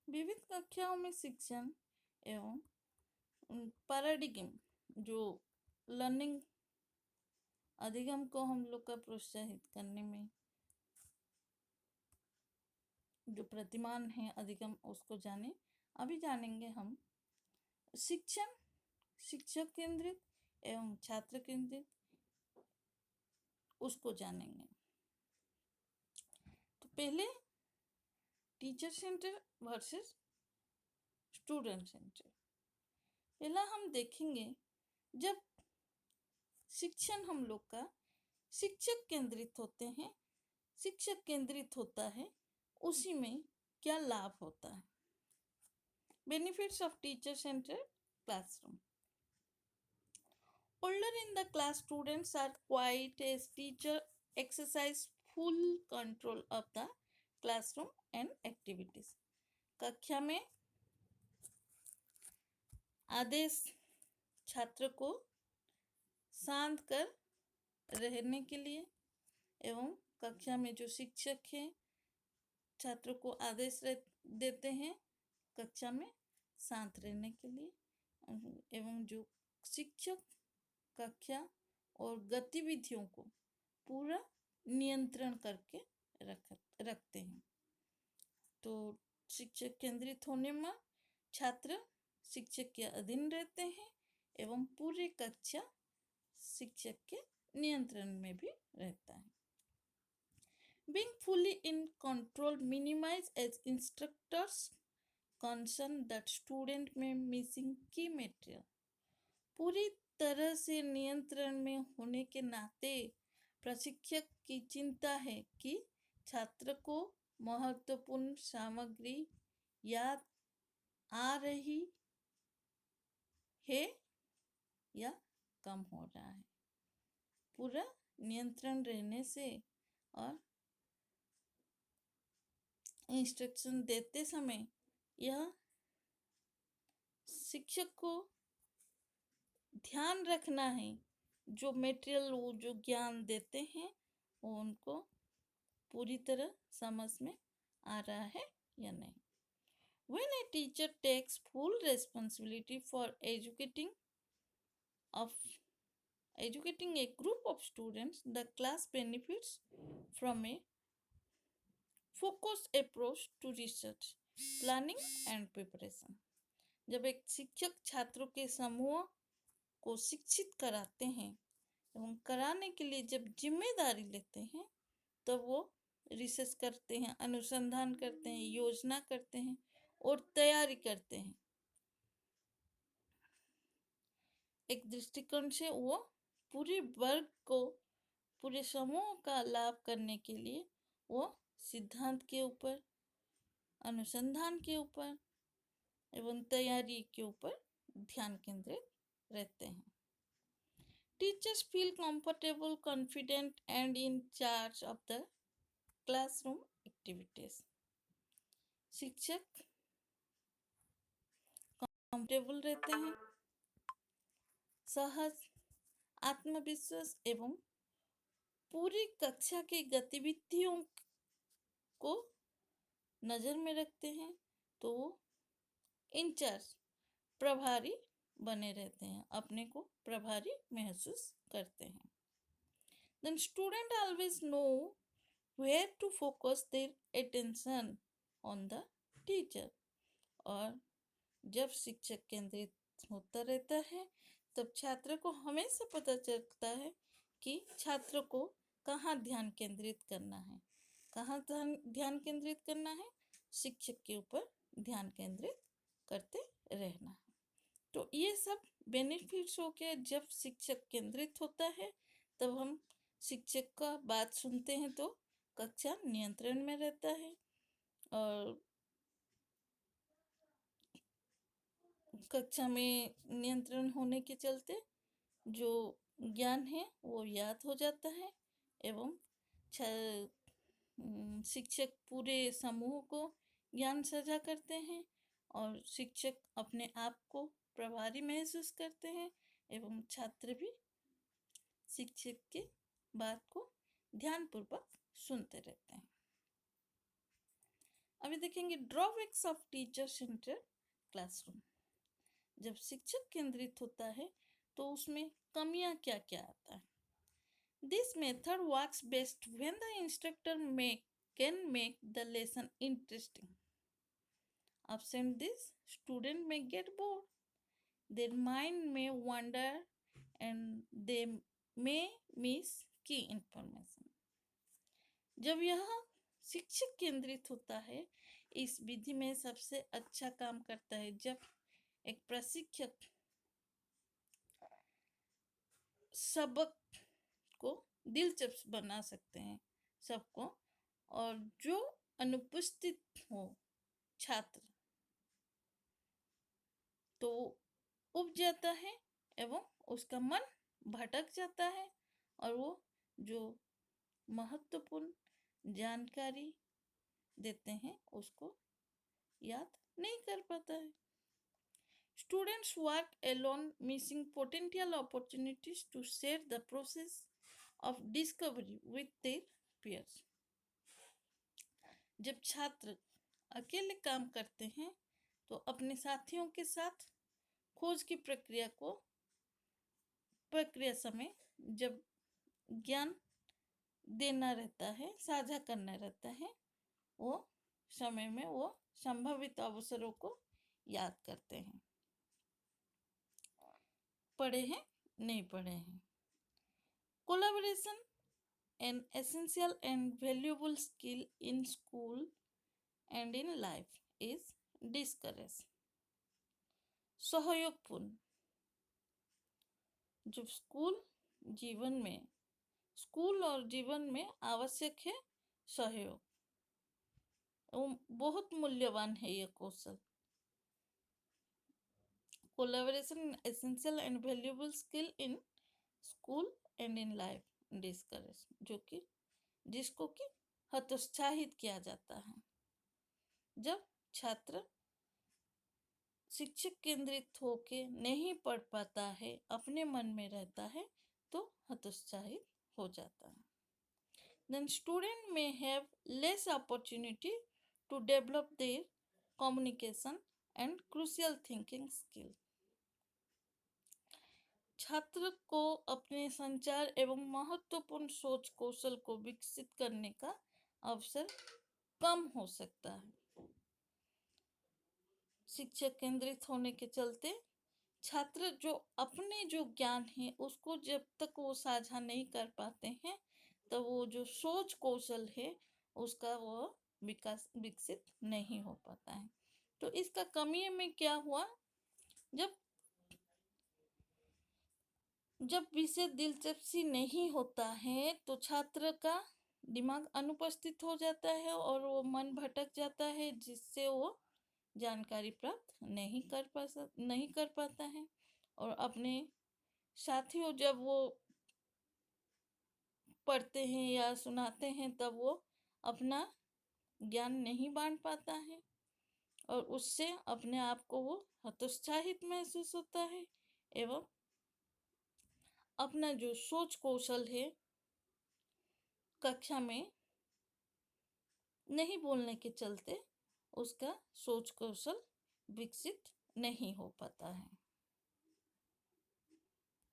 विविध कक्षाओं में शिक्षण एवं पैराडिग्म जो लर्निंग अधिगम को हम लोग का प्रोत्साहित करने में जो प्रतिमान है अधिगम उसको जाने। अभी जानेंगे हम शिक्षण शिक्षक केंद्रित एवं छात्र केंद्रित, उसको जानेंगे। तो पहले teacher centre versus student centre. पहला हम देखेंगे जब शिक्षण हम लोग का शिक्षक केंद्रित होते हैं, शिक्षक केंद्रित होता है, उसी में क्या लाभ होता है। Benefits of teacher centre classroom. Older in the class students are quiet as teacher exercise full control of the classroom and activities. कक्षा में आदेश छात्र को शांत कर रहने के लिए एवं कक्षा में जो शिक्षक हैं छात्रों को आदेश देते हैं कक्षा में शांत रहने के लिए एवं जो शिक्षक कक्षा और गतिविधियों को पूरा नियंत्रण करके रखते हैं। तो शिक्षक केंद्रित होने में छात्र शिक्षक के अधीन रहते हैं एवं पूरी कक्षा शिक्षक के नियंत्रण में भी रहता है। Being fully in control minimize as instructors concern that student may missing key material. पूरी तरह से नियंत्रण में होने के नाते प्रशिक्षक की चिंता है कि छात्र को महत्वपूर्ण सामग्री याद आ रही है या कम हो रहा है। पूरा नियंत्रण रहने से और इंस्ट्रक्शन देते समय यह शिक्षक को ध्यान रखना है जो मटेरियल वो जो ज्ञान देते हैं वो उनको पूरी तरह समझ में आ रहा है या नहीं। When a teacher takes full responsibility for educating a group of students, the class benefits from a focused approach to research, planning and preparation. जब एक शिक्षक छात्रों के समूह को शिक्षित कराते हैं एवं कराने के लिए जब जिम्मेदारी लेते हैं तब वो रिसर्च करते हैं, अनुसंधान करते हैं, योजना करते हैं और तैयारी करते हैं। एक दृष्टिकोण से वो पूरे वर्ग को पूरे समूह का लाभ करने के लिए वो सिद्धांत के ऊपर, अनुसंधान के ऊपर एवं तैयारी के ऊपर ध्यान केंद्रित रहते हैं। Teachers feel comfortable, confident and in charge of the classroom activities. शिक्षक कंफर्टेबल रहते हैं, सहज, आत्मविश्वास एवं पूरी कक्षा की गतिविधियों को नजर में रखते हैं तो इंचार्ज प्रभारी बने रहते हैं, अपने को प्रभारी महसूस करते हैं। Then student always know where to focus their attention on the teacher. और जब शिक्षक केंद्रित होता रहता है तब छात्र को हमेशा पता चलता है कि छात्र को कहाँ ध्यान केंद्रित करना है, कहाँ ध्यान केंद्रित करना है, शिक्षक के ऊपर ध्यान केंद्रित करते रहना है। तो ये सब बेनिफिट्स हो के जब शिक्षक केंद्रित होता है तब हम शिक्षक का बात सुनते हैं तो कक्षा नियंत्रण में रहता है और कक्षा में नियंत्रण होने के चलते जो ज्ञान है वो याद हो जाता है एवं शिक्षक पूरे समूह को ज्ञान साझा करते हैं और शिक्षक अपने आप को प्रभारी महसूस करते हैं एवं छात्र भी शिक्षक के बात को ध्यानपूर्वक सुनते रहते हैं। अभी देखेंगे drawbacks of teacher centre classroom. जब शिक्षक केंद्रित होता है तो उसमें कमियां क्या क्या आता है। This method works best when the instructor can make the lesson interesting. Absent this, student may get bored. Their mind may wander and they may miss key information. जब यह शिक्षक केंद्रित होता है, इस विधि में सबसे अच्छा काम करता है जब एक प्रशिक्षक सबक को दिलचस्प बना सकते हैं सबको, और जो अनुपस्थित हो छात्र तो उब जाता है एवं उसका मन भटक जाता है और वो जो महत्वपूर्ण जानकारी देते हैं उसको याद नहीं कर पाता है। Students work alone, missing potential opportunities to share the process of discovery with their peers. जब छात्र अकेले काम करते हैं तो अपने साथियों के साथ खोज की प्रक्रिया समय जब ज्ञान देना रहता है, साझा करना रहता है, वो समय में वो संभावित अवसरों को याद करते हैं। पढ़े हैं नहीं पढ़े हैं। Collaboration an essential and valuable skill in school and in life is discouraged. सहयोगपूर्ण जो स्कूल और जीवन में आवश्यक है सहयोग, बहुत मूल्यवान है यह कौशल। Collaboration essential and valuable skill in school and in life discourage, जिसको कि हतोत्साहित किया जाता है। जब छात्र शिक्षक केंद्रित होके नहीं पढ़ पाता है, अपने मन में रहता है, तो हतोत्साहित हो जाता है। Then student may have less opportunity to develop their communication and crucial thinking skill. छात्र को अपने संचार एवं महत्वपूर्ण सोच कौशल को विकसित करने का अवसर कम हो सकता है। शिक्षक केंद्रित होने के चलते छात्र जो अपने जो ज्ञान है उसको जब तक वो साझा नहीं कर पाते हैं, तो वो जो सोच कौशल है उसका वो विकास विकसित नहीं हो पाता है। तो इसका कमी में क्या हुआ, जब विषय दिलचस्पी नहीं होता है तो छात्र का दिमाग अनुपस्थित हो जाता है और वो मन भटक जाता है, जिससे वो जानकारी प्राप्त नहीं कर पाता है। और अपने साथियों जब वो पढ़ते हैं या सुनाते हैं तब वो अपना ज्ञान नहीं बांट पाता है और उससे अपने आप को वो हतोत्साहित महसूस होता है एवं अपना जो सोच कौशल है कक्षा में नहीं बोलने के चलते उसका सोच कौशल विकसित नहीं हो पाता है।